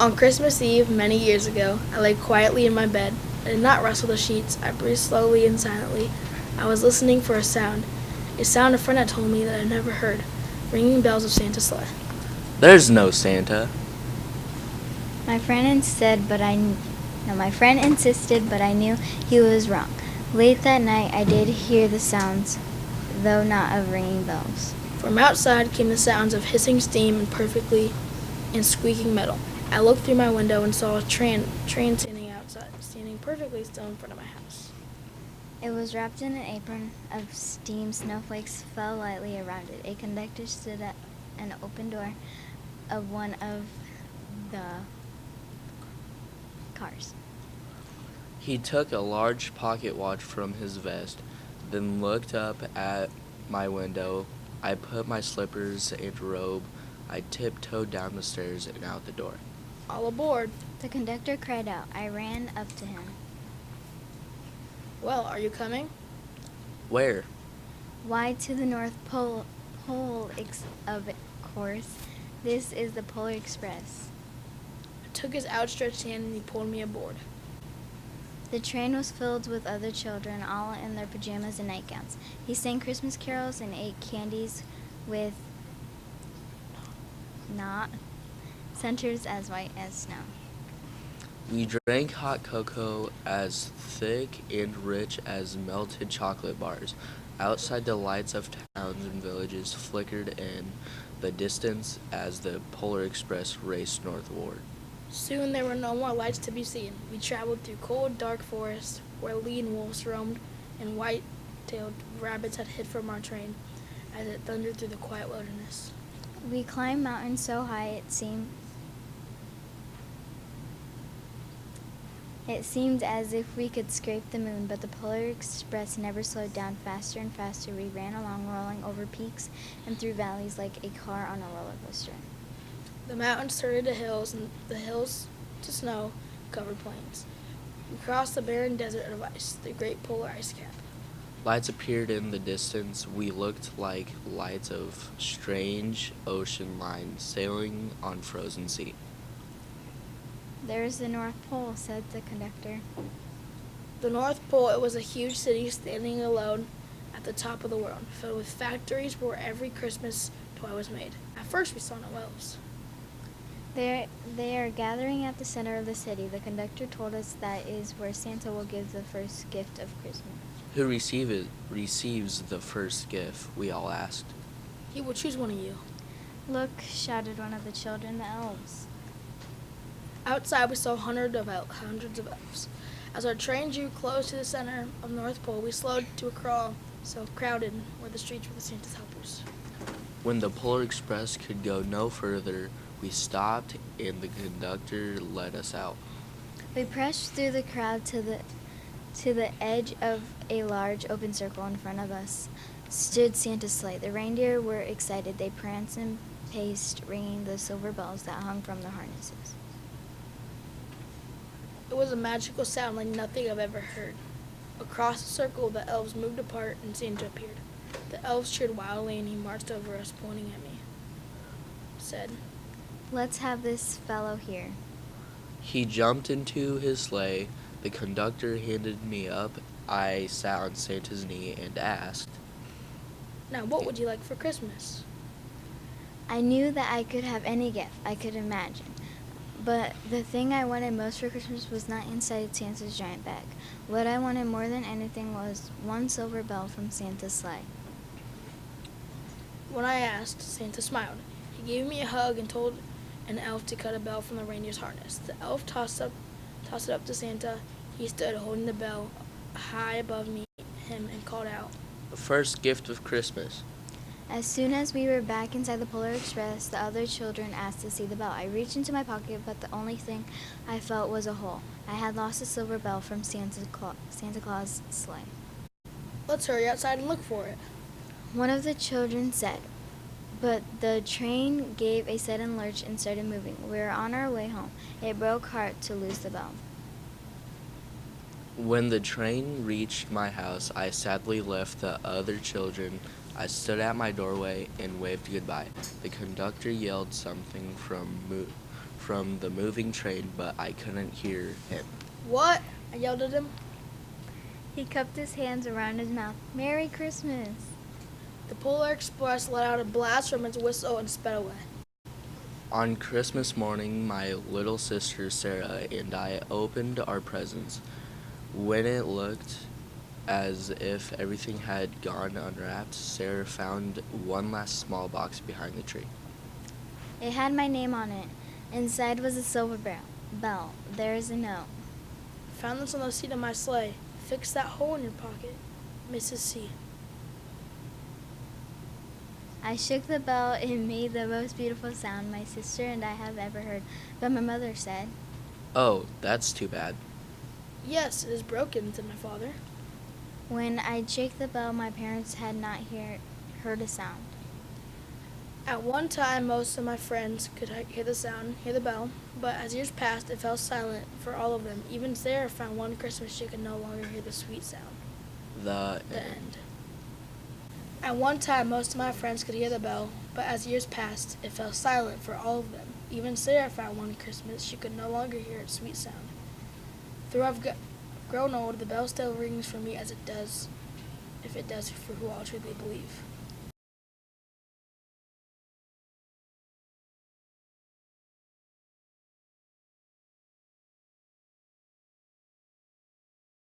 On Christmas Eve, many years ago, I lay quietly in my bed. I did not rustle the sheets. I breathed slowly and silently. I was listening for a sound a friend had told me that I had never heard, ringing bells of Santa's sleigh. There's no Santa. My friend insisted, but I knew he was wrong. Late that night, I did hear the sounds, though not of ringing bells. From outside came the sounds of hissing steam and squeaking metal. I looked through my window and saw a train standing outside, standing perfectly still in front of my house. It was wrapped in an apron of steam. Snowflakes fell lightly around it. A conductor stood at an open door of one of the cars. He took a large pocket watch from his vest, then looked up at my window. I put my slippers and robe. I tiptoed down the stairs and out the door. All aboard. The conductor cried out. I ran up to him. Well, are you coming? Where? Why, to the North Pole, of course. This is the Polar Express. I took his outstretched hand and he pulled me aboard. The train was filled with other children, all in their pajamas and nightgowns. He sang Christmas carols and ate candies with not centers as white as snow. We drank hot cocoa as thick and rich as melted chocolate bars. Outside, the lights of towns and villages flickered in the distance as the Polar Express raced northward. Soon there were no more lights to be seen. We traveled through cold, dark forests where lean wolves roamed and white-tailed rabbits had hid from our train as it thundered through the quiet wilderness. We climbed mountains so high it seemed as if we could scrape the moon, but the Polar Express never slowed down. Faster and faster we ran along, rolling over peaks and through valleys like a car on a roller coaster. The mountains turned into hills, and the hills to snow-covered plains. We crossed the barren desert of ice, the great polar ice cap. Lights appeared in the distance. We looked like lights of strange ocean lines sailing on frozen sea. There's the North Pole, said the conductor. The North Pole, it was a huge city standing alone at the top of the world, filled with factories where every Christmas toy was made. At first we saw no elves. They are gathering at the center of the city. The conductor told us that is where Santa will give the first gift of Christmas. Who receives the first gift? We all asked. He will choose one of you. Look, shouted one of the children, the elves. Outside we saw hundreds of elves. As our train drew close to the center of North Pole, we slowed to a crawl, so crowded were the streets with Santa's helpers. When the Polar Express could go no further, we stopped and the conductor let us out. We pressed through the crowd to the edge of a large open circle. In front of us stood Santa's sleigh. The reindeer were excited. They pranced and paced, ringing the silver bells that hung from their harnesses. It was a magical sound like nothing I've ever heard. Across the circle, the elves moved apart and Santa appeared. The elves cheered wildly and he marched over us, pointing at me. Said, Let's have this fellow here. He jumped into his sleigh. The conductor handed me up. I sat on Santa's knee and asked, Now what would you like for Christmas? I knew that I could have any gift I could imagine. But the thing I wanted most for Christmas was not inside Santa's giant bag. What I wanted more than anything was one silver bell from Santa's sleigh. When I asked, Santa smiled. He gave me a hug and told an elf to cut a bell from the reindeer's harness. The elf tossed it up to Santa. He stood holding the bell high above him and called out, "The first gift of Christmas." As soon as we were back inside the Polar Express, the other children asked to see the bell. I reached into my pocket, but the only thing I felt was a hole. I had lost a silver bell from Santa Claus' sleigh. Let's hurry outside and look for it. One of the children said, but the train gave a sudden lurch and started moving. We were on our way home. It broke heart to lose the bell. When the train reached my house, I sadly left the other children. I stood at my doorway and waved goodbye. The conductor yelled something from from the moving train, but I couldn't hear him. What? I yelled at him. He cupped his hands around his mouth. Merry Christmas! The Polar Express let out a blast from its whistle and sped away. On Christmas morning, my little sister Sarah and I opened our presents. When it looked as if everything had gone unwrapped, Sarah found one last small box behind the tree. It had my name on it. Inside was a silver bell. There's a note. Found this on the seat of my sleigh. Fix that hole in your pocket, Mrs. C. I shook the bell. It made the most beautiful sound my sister and I have ever heard. But my mother said, Oh, that's too bad. Yes, it is broken, said my father. when I'd shake the bell, my parents had not heard a sound. At one time, most of my friends could hear the sound, hear the bell, but as years passed, it fell silent for all of them. Even Sarah found one Christmas she could no longer hear the sweet sound. The The end. At one time, most of my friends could hear the bell, but as years passed, it fell silent for all of them. Even Sarah found one Christmas she could no longer hear its sweet sound. Though I've grown old, the bell still rings for me as it does, if it does for who all truly believe.